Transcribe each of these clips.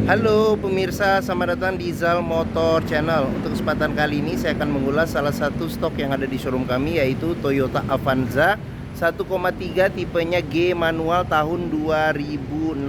Halo pemirsa, selamat datang di Zal Motor Channel. Untuk kesempatan kali ini saya akan mengulas salah satu stok yang ada di showroom kami, yaitu Toyota Avanza 1,3 tipenya G manual tahun 2006.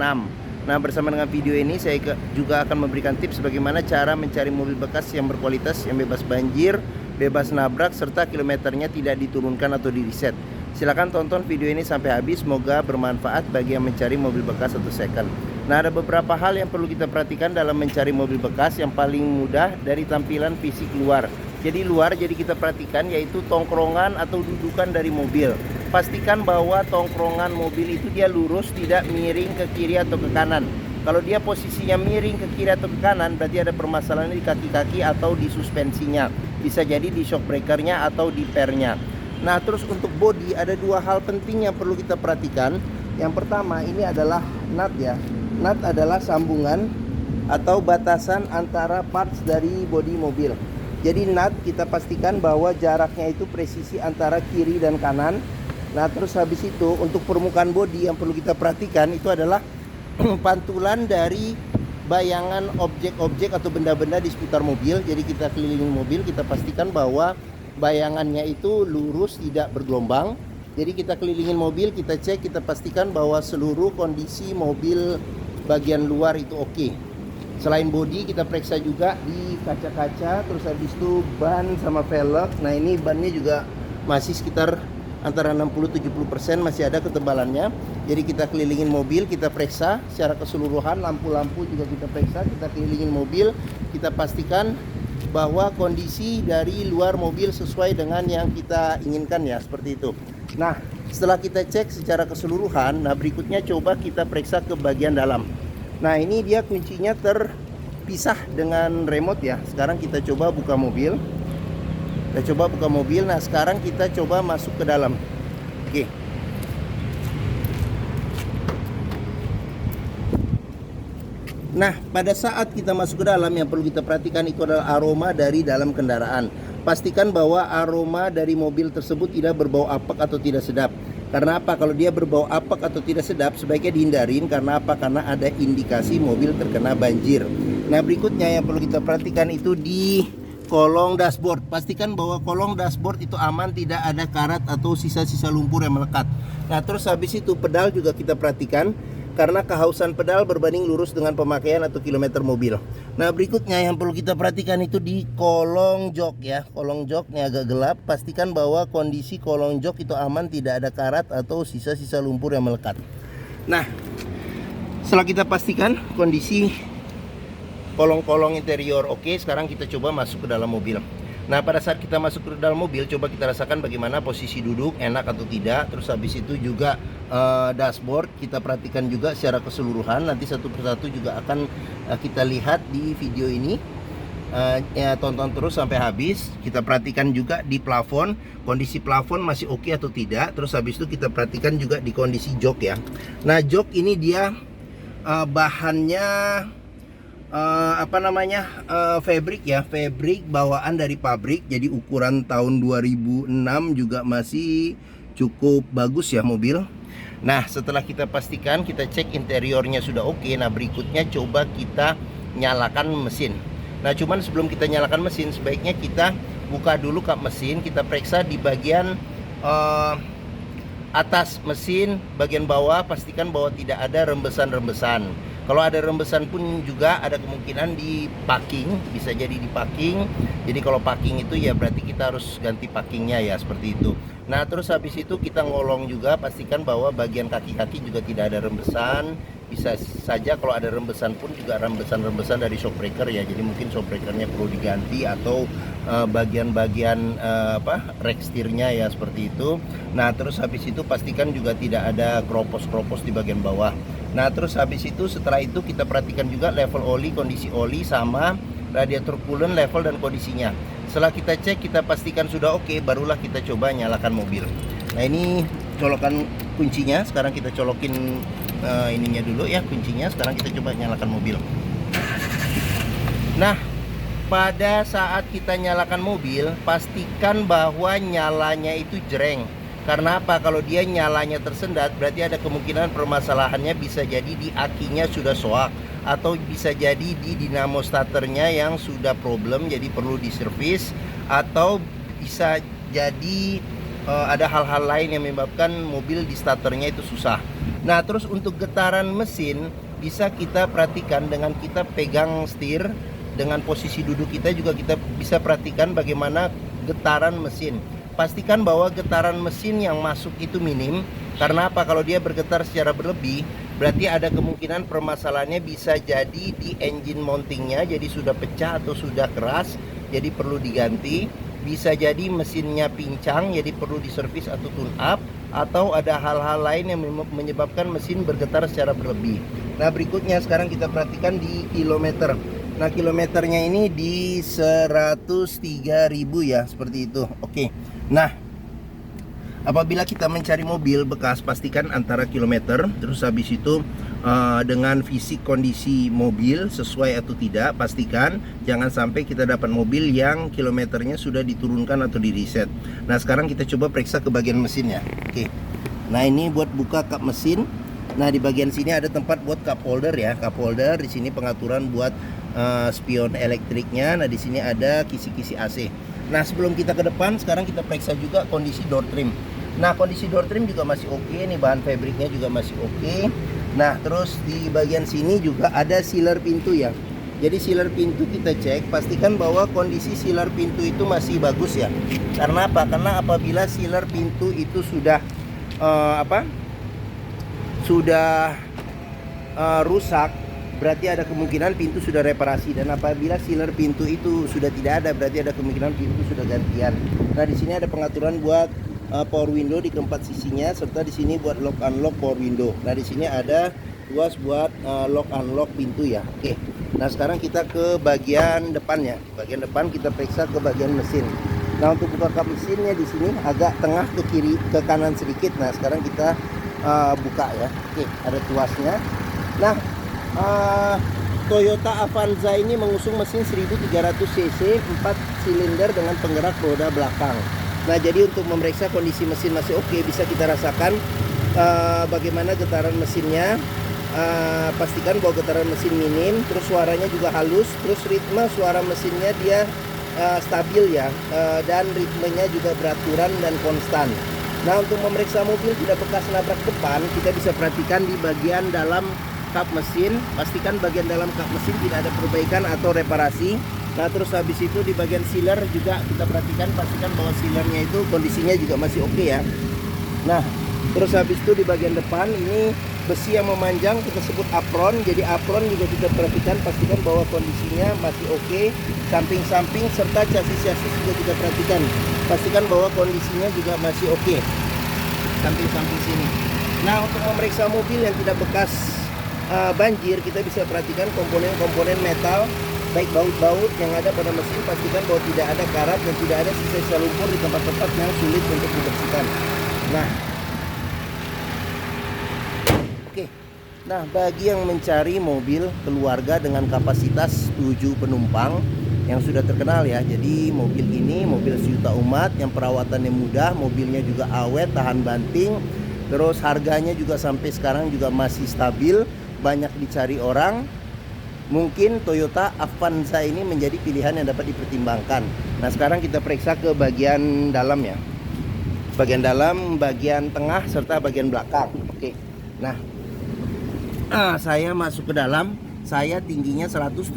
Nah, bersama dengan video ini saya juga akan memberikan tips bagaimana cara mencari mobil bekas yang berkualitas, yang bebas banjir, bebas nabrak, serta kilometernya tidak diturunkan atau di reset. Silahkan tonton video ini sampai habis, semoga bermanfaat bagi yang mencari mobil bekas atau second. Nah, ada beberapa hal yang perlu kita perhatikan dalam mencari mobil bekas. Yang paling mudah dari tampilan fisik luar. Jadi kita perhatikan yaitu tongkrongan atau dudukan dari mobil. Pastikan bahwa tongkrongan mobil itu dia lurus, tidak miring ke kiri atau ke kanan. Kalau dia posisinya miring ke kiri atau ke kanan, berarti ada permasalahan di kaki-kaki atau di suspensinya. Bisa jadi di shock breakernya atau di pernya. Nah, terus untuk bodi ada dua hal penting yang perlu kita perhatikan. Yang pertama ini adalah nut ya. Nut adalah sambungan atau batasan antara parts dari bodi mobil. Jadi nut kita pastikan bahwa jaraknya itu presisi antara kiri dan kanan. Nah, terus habis itu untuk permukaan bodi yang perlu kita perhatikan itu adalah pantulan dari bayangan objek-objek atau benda-benda di sekitar mobil. Jadi kita keliling mobil, kita pastikan bahwa bayangannya itu lurus, tidak bergelombang. Jadi kita kelilingin mobil, kita cek, kita pastikan bahwa seluruh kondisi mobil bagian luar itu oke. Selain bodi, kita periksa juga di kaca-kaca, terus habis itu ban sama velg. Nah, ini bannya juga masih sekitar antara 60-70% masih ada ketebalannya. Jadi kita kelilingin mobil, kita periksa secara keseluruhan, lampu-lampu juga kita periksa, kita kelilingin mobil, kita pastikan bahwa kondisi dari luar mobil sesuai dengan yang kita inginkan ya, seperti itu. Nah, setelah kita cek secara keseluruhan, nah berikutnya coba kita periksa ke bagian dalam. Nah, ini dia kuncinya terpisah dengan remote ya. Sekarang kita coba buka mobil. Nah, sekarang kita coba masuk ke dalam. Oke. Nah, pada saat kita masuk ke dalam, yang perlu kita perhatikan itu adalah aroma dari dalam kendaraan. Pastikan bahwa aroma dari mobil tersebut tidak berbau apek atau tidak sedap. Karena apa? Kalau dia berbau apek atau tidak sedap, sebaiknya dihindarin. Karena apa? Karena ada indikasi mobil terkena banjir. Nah, berikutnya yang perlu kita perhatikan itu di kolong dashboard. Pastikan bahwa kolong dashboard itu aman, tidak ada karat atau sisa-sisa lumpur yang melekat. Nah, terus habis itu pedal juga kita perhatikan, karena kehausan pedal berbanding lurus dengan pemakaian atau kilometer mobil. Nah, berikutnya yang perlu kita perhatikan itu di kolong jok ya. Kolong jok ini agak gelap. Pastikan bahwa kondisi kolong jok itu aman, tidak ada karat atau sisa-sisa lumpur yang melekat. Nah, setelah kita pastikan kondisi kolong-kolong interior oke, sekarang kita coba masuk ke dalam mobil. Nah, pada saat kita masuk ke dalam mobil, coba kita rasakan bagaimana posisi duduk, enak atau tidak. Terus habis itu juga dashboard kita perhatikan juga secara keseluruhan. Nanti satu persatu juga akan kita lihat di video ini. Ya, tonton terus sampai habis. Kita perhatikan juga di plafon, kondisi plafon masih oke atau tidak. Terus habis itu kita perhatikan juga di kondisi jok ya. Nah, jok ini dia bahannya fabric ya, fabric bawaan dari pabrik. Jadi ukuran tahun 2006 juga masih cukup bagus ya mobil. Nah, setelah kita pastikan, kita cek interiornya sudah oke. Nah, berikutnya coba kita nyalakan mesin. Nah, cuman sebelum kita nyalakan mesin, sebaiknya kita buka dulu kap mesin. Kita periksa di bagian atas mesin, bagian bawah, pastikan bahwa tidak ada rembesan-rembesan. Kalau ada rembesan pun juga ada kemungkinan di packing, bisa jadi di packing. Jadi kalau packing itu ya berarti kita harus ganti packingnya ya, seperti itu. Nah, terus habis itu kita ngolong juga, pastikan bahwa bagian kaki-kaki juga tidak ada rembesan. Bisa saja kalau ada rembesan pun juga rembesan-rembesan dari shock breaker ya. Jadi mungkin shock breakernya perlu diganti atau bagian-bagian rack setirnya ya, seperti itu. Nah, terus habis itu pastikan juga tidak ada kropos-kropos di bagian bawah. Nah, terus habis itu setelah itu kita perhatikan juga level oli, kondisi oli sama radiator coolant level dan kondisinya. Setelah kita cek, kita pastikan sudah oke, barulah kita coba nyalakan mobil. Nah, ini colokan kuncinya. Sekarang kita colokin ininya dulu ya, kuncinya. Sekarang kita coba nyalakan mobil. Nah, pada saat kita nyalakan mobil, pastikan bahwa nyalanya itu jreng. Karena apa? Kalau dia nyalanya tersendat, berarti ada kemungkinan permasalahannya bisa jadi di akinya sudah soak atau bisa jadi di dinamo starternya yang sudah problem jadi perlu diservis, atau bisa jadi ada hal-hal lain yang menyebabkan mobil di starternya itu susah. Nah, terus untuk getaran mesin bisa kita perhatikan dengan kita pegang setir, dengan posisi duduk kita juga kita bisa perhatikan bagaimana getaran mesin. Pastikan bahwa getaran mesin yang masuk itu minim. Karena apa? Kalau dia bergetar secara berlebih, berarti ada kemungkinan permasalahannya bisa jadi di engine mountingnya, jadi sudah pecah atau sudah keras, jadi perlu diganti. Bisa jadi mesinnya pincang, jadi perlu diservis atau tune up, atau ada hal-hal lain yang menyebabkan mesin bergetar secara berlebih. Nah, berikutnya sekarang kita perhatikan di kilometer. Nah, kilometernya ini di 103.000 ya, seperti itu. Oke. Nah, apabila kita mencari mobil bekas, pastikan antara kilometer, terus habis itu dengan fisik kondisi mobil sesuai atau tidak. Pastikan jangan sampai kita dapat mobil yang kilometernya sudah diturunkan atau di reset. Nah, sekarang kita coba periksa ke bagian mesinnya. Oke. Nah, ini buat buka kap mesin. Nah, di bagian sini ada tempat buat cup holder ya, cup holder. Di sini pengaturan buat spion elektriknya. Nah, di sini ada kisi-kisi AC. Nah, sebelum kita ke depan, sekarang kita periksa juga kondisi door trim. Nah, kondisi door trim juga masih oke, nih bahan fabriknya juga masih oke. Nah, terus di bagian sini juga ada sealer pintu ya. Jadi sealer pintu kita cek, pastikan bahwa kondisi sealer pintu itu masih bagus ya. Karena apa? Karena apabila sealer pintu itu sudah rusak, berarti ada kemungkinan pintu sudah reparasi. Dan apabila sealer pintu itu sudah tidak ada, berarti ada kemungkinan pintu sudah gantian. Nah, di sini ada pengaturan buat power window di keempat sisinya, serta di sini buat lock unlock power window. Nah, di sini ada tuas buat lock unlock pintu ya. Oke. Nah, sekarang kita ke bagian depannya. Bagian depan kita periksa ke bagian mesin. Nah, untuk buka kap mesinnya di sini agak tengah ke kiri ke kanan sedikit. Nah, sekarang kita buka ya. Oke, ada tuasnya. Nah, Toyota Avanza ini mengusung mesin 1300 cc 4 silinder dengan penggerak roda belakang. Nah, jadi untuk memeriksa kondisi mesin masih oke, bisa kita rasakan bagaimana getaran mesinnya. Pastikan bahwa getaran mesin minim, terus suaranya juga halus, terus ritme suara mesinnya dia stabil ya, dan ritmenya juga beraturan dan konstan. Nah, untuk memeriksa mobil tidak bekas nabrak depan, kita bisa perhatikan di bagian dalam kap mesin. Pastikan bagian dalam kap mesin tidak ada perbaikan atau reparasi. Nah, terus habis itu di bagian sealer juga kita perhatikan, pastikan bahwa sealernya itu kondisinya juga masih oke ya. Nah, terus habis itu di bagian depan ini besi yang memanjang kita sebut apron. Jadi apron juga kita perhatikan, pastikan bahwa kondisinya masih oke. Samping-samping serta chassis-chassis juga kita perhatikan, pastikan bahwa kondisinya juga masih oke. Samping-samping sini. Nah, untuk memeriksa mobil yang tidak bekas banjir, kita bisa perhatikan komponen-komponen metal, baik baut-baut yang ada pada mesin. Pastikan bahwa tidak ada karat dan tidak ada sisa-sisa lumpur di tempat-tempat yang sulit untuk dibersihkan. Nah, oke. Nah, bagi yang mencari mobil keluarga dengan kapasitas 7 penumpang yang sudah terkenal ya, jadi mobil ini mobil sejuta umat yang perawatannya mudah, mobilnya juga awet, tahan banting, terus harganya juga sampai sekarang juga masih stabil, banyak dicari orang. Mungkin Toyota Avanza ini menjadi pilihan yang dapat dipertimbangkan. Nah, sekarang kita periksa ke bagian dalam ya. Bagian dalam, bagian tengah, serta bagian belakang. Oke. Nah, saya masuk ke dalam. Saya tingginya 174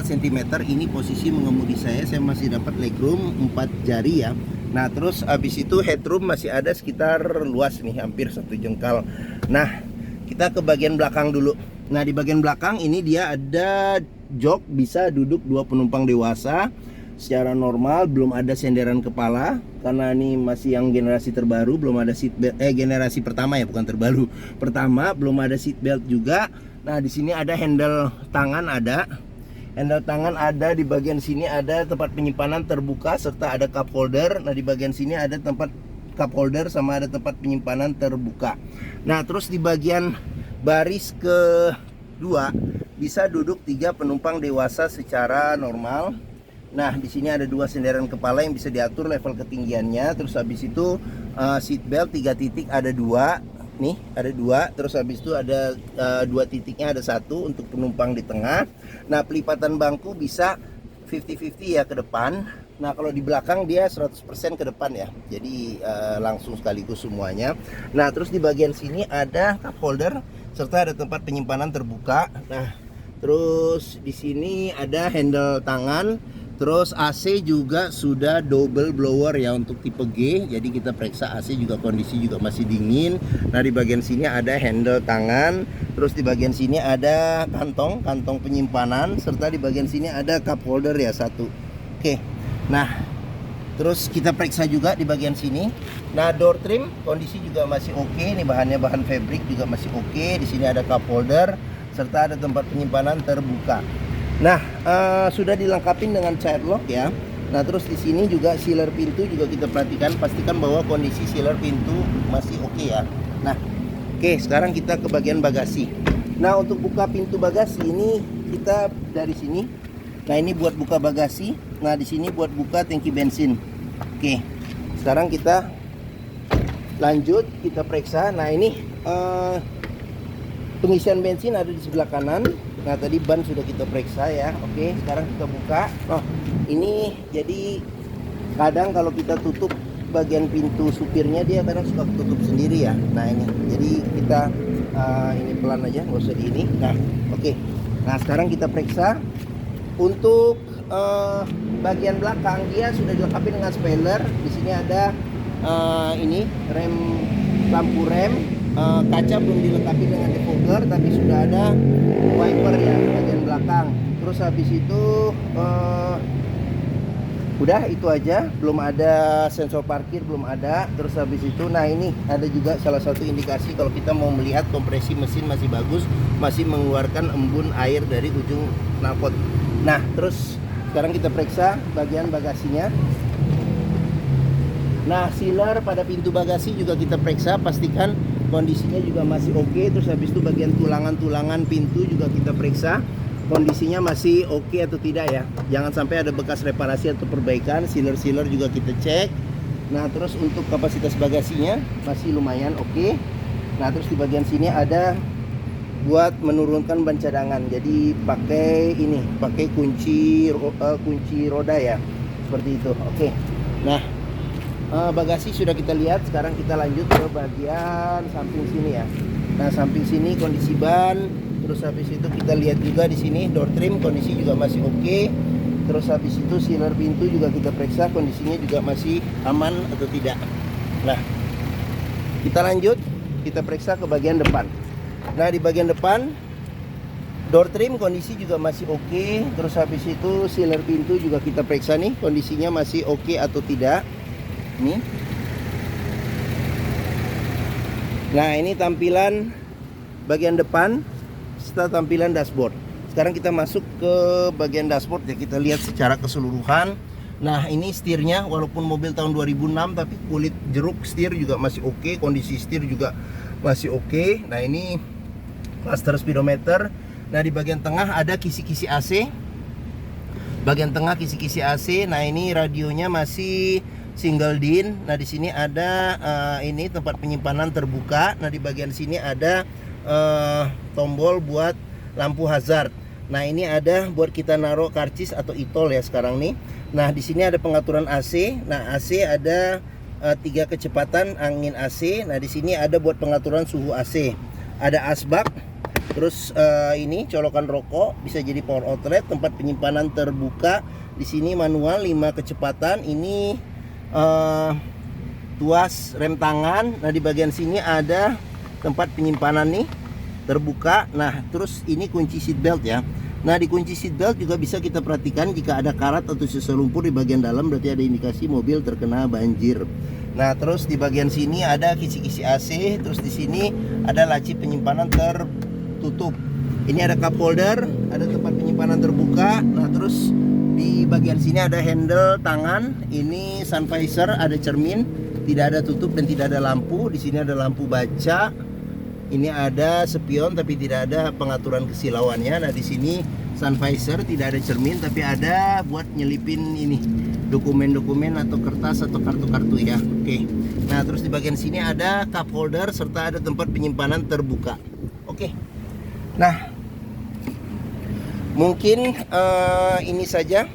cm. Ini posisi mengemudi saya masih dapat legroom 4 jari ya. Nah, terus habis itu headroom masih ada sekitar luas nih, hampir 1 jengkal. Nah, kita ke bagian belakang dulu. Nah, di bagian belakang ini dia ada jok, bisa duduk 2 penumpang dewasa secara normal, belum ada senderan kepala karena ini masih yang generasi terbaru, belum ada seat belt, generasi pertama ya, bukan terbaru. Pertama, belum ada seat belt juga. Nah, di sini ada handle tangan ada. Handle tangan ada, di bagian sini ada tempat penyimpanan terbuka serta ada cup holder. Nah, di bagian sini ada tempat cup holder sama ada tempat penyimpanan terbuka. Nah, terus di bagian baris kedua bisa duduk 3 penumpang dewasa secara normal. Nah, di sini ada 2 senderan kepala yang bisa diatur level ketinggiannya. Terus habis itu seat belt 3 titik ada 2. nih ada 2, terus habis itu ada 2 titiknya, ada 1 untuk penumpang di tengah. Nah pelipatan bangku bisa 50-50 ya ke depan. Nah kalau di belakang dia 100% ke depan ya, jadi langsung sekaligus semuanya. Nah terus di bagian sini ada cup holder serta ada tempat penyimpanan terbuka. Nah terus di sini ada handle tangan. Terus AC juga sudah double blower ya untuk tipe G. Jadi kita periksa AC juga, kondisi juga masih dingin. Nah di bagian sini ada handle tangan. Terus di bagian sini ada kantong penyimpanan. Serta di bagian sini ada cup holder ya 1. Oke. Nah terus kita periksa juga di bagian sini. Nah door trim kondisi juga masih oke. Ini bahannya bahan fabric juga masih oke. Di sini ada cup holder serta ada tempat penyimpanan terbuka. Nah, sudah dilengkapi dengan child lock ya. Nah, terus di sini juga sealer pintu juga kita perhatikan, pastikan bahwa kondisi sealer pintu masih oke ya. Nah, oke, sekarang kita ke bagian bagasi. Nah, untuk buka pintu bagasi ini kita dari sini. Nah, ini buat buka bagasi. Nah, di sini buat buka tangki bensin. Oke. Sekarang kita lanjut, kita periksa. Nah, ini pengisian bensin ada di sebelah kanan. Nah tadi ban sudah kita periksa ya. Oke, sekarang kita buka. Oh, ini jadi kadang kalau kita tutup bagian pintu supirnya dia kadang suka tutup sendiri ya. Nah ini, jadi kita ini pelan aja, nggak usah di ini. Nah oke. Nah sekarang kita periksa untuk bagian belakang dia sudah dilengkapi dengan spoiler. Di sini ada ini rem, lampu rem. Kaca belum dilengkapi dengan defogger, tapi sudah ada wiper ya bagian belakang. Terus habis itu udah itu aja, belum ada sensor parkir, belum ada. Terus habis itu nah ini ada juga salah satu indikasi kalau kita mau melihat kompresi mesin masih bagus, masih mengeluarkan embun air dari ujung knalpot. Nah terus sekarang kita periksa bagian bagasinya. Nah sealer pada pintu bagasi juga kita periksa, pastikan kondisinya juga masih oke. Terus habis itu bagian tulangan pintu juga kita periksa, kondisinya masih oke atau tidak ya. Jangan sampai ada bekas reparasi atau perbaikan. Sealer juga kita cek. Nah terus untuk kapasitas bagasinya masih lumayan oke. Nah terus di bagian sini ada buat menurunkan ban cadangan. Jadi pakai ini, pakai kunci roda ya, seperti itu. Oke. Nah bagasi sudah kita lihat, sekarang kita lanjut ke bagian samping sini ya. Nah samping sini kondisi ban, terus habis itu kita lihat juga di sini door trim kondisi juga masih oke. Terus habis itu sealer pintu juga kita periksa, kondisinya juga masih aman atau tidak. Nah kita lanjut, kita periksa ke bagian depan. Nah di bagian depan door trim kondisi juga masih oke. Terus habis itu sealer pintu juga kita periksa nih, kondisinya masih oke atau tidak. Nih. Nah ini tampilan bagian depan serta tampilan dashboard. Sekarang kita masuk ke bagian dashboard ya, kita lihat secara keseluruhan. Nah ini setirnya, walaupun mobil tahun 2006 tapi kulit jeruk setir juga masih oke, kondisi setir juga masih oke. Nah ini cluster speedometer. Nah di bagian tengah ada kisi-kisi AC. Bagian tengah kisi-kisi AC. Nah ini radionya masih single din. Nah di sini ada ini tempat penyimpanan terbuka. Nah di bagian sini ada tombol buat lampu hazard. Nah ini ada buat kita naruh karcis atau e-toll ya sekarang nih. Nah di sini ada pengaturan AC. Nah AC ada 3 kecepatan angin AC. Nah di sini ada buat pengaturan suhu AC. Ada asbak. Terus ini colokan rokok, bisa jadi power outlet, tempat penyimpanan terbuka. Di sini manual 5 kecepatan. Ini tuas rem tangan. Nah di bagian sini ada tempat penyimpanan nih terbuka. Nah terus ini kunci seat belt ya. Nah di kunci seat belt juga bisa kita perhatikan jika ada karat atau sisa lumpur di bagian dalam, berarti ada indikasi mobil terkena banjir. Nah terus di bagian sini ada kisi-kisi AC. Terus di sini ada laci penyimpanan tertutup. Ini ada cup holder, ada tempat penyimpanan terbuka. Nah terus di bagian sini ada handle tangan, ini sun visor, ada cermin, tidak ada tutup dan tidak ada lampu. Di sini ada lampu baca. Ini ada spion tapi tidak ada pengaturan kesilauannya. Nah di sini sun visor, tidak ada cermin, tapi ada buat nyelipin ini dokumen-dokumen atau kertas atau kartu-kartu ya. Oke. Nah, terus di bagian sini ada cup holder serta ada tempat penyimpanan terbuka. Oke. Nah, mungkin ini saja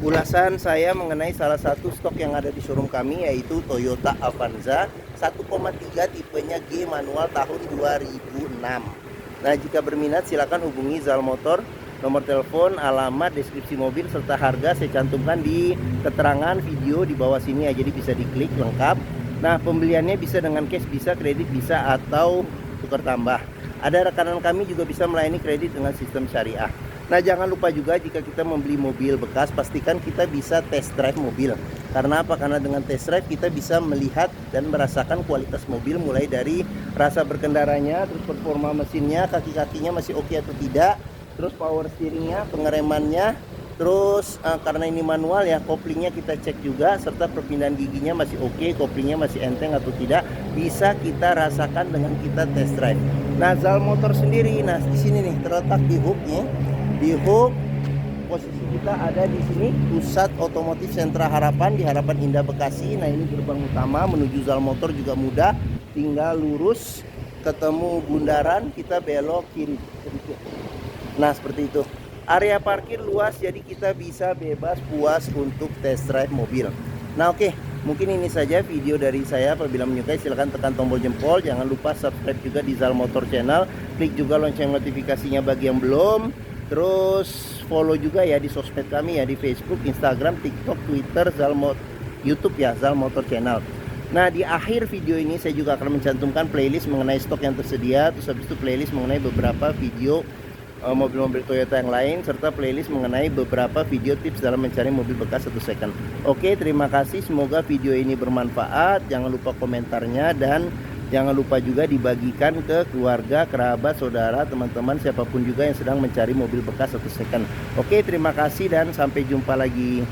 ulasan saya mengenai salah satu stok yang ada di showroom kami, yaitu Toyota Avanza 1,3 tipenya G manual tahun 2006. Nah, jika berminat silakan hubungi Zal Motor. Nomor telepon, alamat, deskripsi mobil serta harga saya cantumkan di keterangan video di bawah sini ya, jadi bisa diklik lengkap. Nah, pembeliannya bisa dengan cash, bisa kredit, bisa atau tukar tambah. Ada rekanan kami juga bisa melayani kredit dengan sistem syariah. Nah, jangan lupa juga jika kita membeli mobil bekas, pastikan kita bisa test drive mobil. Karena apa? Karena dengan test drive kita bisa melihat dan merasakan kualitas mobil, mulai dari rasa berkendaranya, terus performa mesinnya, kaki-kakinya masih oke atau tidak, terus power steeringnya, pengeremannya, terus karena ini manual ya, koplingnya kita cek juga, serta perpindahan giginya masih oke, koplingnya masih enteng atau tidak, bisa kita rasakan dengan kita test drive. Nah, Zal Motor sendiri, nah di sini nih terletak di hooknya. Di hook posisi kita ada di sini, Pusat Otomotif Sentra Harapan di Harapan Indah Bekasi. Nah, ini gerbang utama menuju Zal Motor juga mudah, tinggal lurus ketemu bundaran kita belok kiri sedikit. Nah, seperti itu. Area parkir luas, jadi kita bisa bebas puas untuk test drive mobil. Nah, oke, mungkin ini saja video dari saya. Apabila menyukai silahkan tekan tombol jempol. Jangan lupa subscribe juga di Zal Motor Channel. Klik juga lonceng notifikasinya bagi yang belum. Terus follow juga ya di sosmed kami ya, di Facebook, Instagram, TikTok, Twitter, YouTube ya, Zal Motor Channel. Nah, di akhir video ini saya juga akan mencantumkan playlist mengenai stok yang tersedia. Terus habis itu playlist mengenai beberapa video mobil-mobil Toyota yang lain, serta playlist mengenai beberapa video tips dalam mencari mobil bekas 1 second. Oke, terima kasih, semoga video ini bermanfaat. Jangan lupa komentarnya dan jangan lupa juga dibagikan ke keluarga, kerabat, saudara, teman-teman, siapapun juga yang sedang mencari mobil bekas 1 second. Oke, terima kasih dan sampai jumpa lagi.